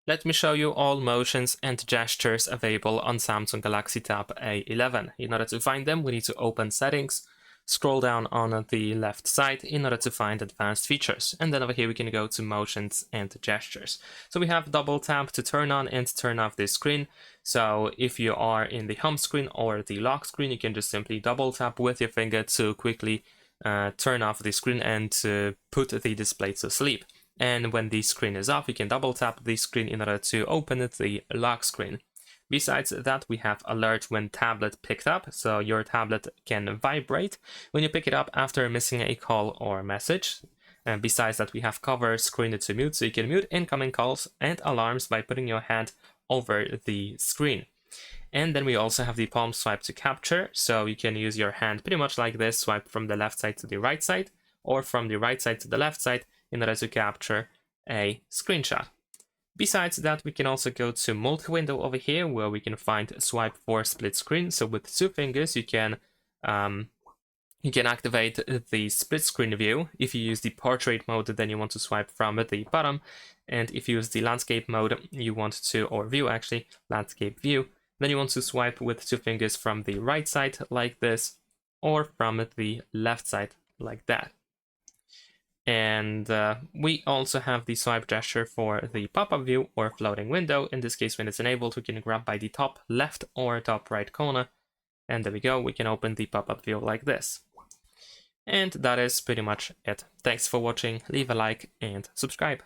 Let me show you all motions and gestures available on Samsung Galaxy Tab A11. In order to find them, we need to open Settings, scroll down on the left side in order to find Advanced Features. And then over here we can go to Motions and Gestures. So we have double tap to turn on and turn off this screen. So if you are in the home screen or the lock screen, you can just simply double tap with your finger to quickly turn off the screen and to put the display to sleep. And when the screen is off, you can double tap the screen in order to open the lock screen. Besides that, we have alert when tablet picked up, so your tablet can vibrate when you pick it up after missing a call or message. And besides that, we have cover screen to mute, so you can mute incoming calls and alarms by putting your hand over the screen. And then we also have the palm swipe to capture, so you can use your hand pretty much like this, swipe from the left side to the right side, or from the right side to the left side, in order to capture a screenshot. Besides that, we can also go to multi-window over here, where we can find swipe for split screen. So with 2 fingers, you can activate the split screen view. If you use the portrait mode, then you want to swipe from the bottom, and if you use the landscape mode, you want to, or view actually, landscape view, then you want to swipe with 2 fingers from the right side like this, or from the left side like that. And we also have the swipe gesture for the pop-up view or floating window. In this case, when it's enabled, we can grab by the top left or top right corner. And there we go, we can open the pop-up view like this. And that is pretty much it. Thanks for watching, leave a like and subscribe.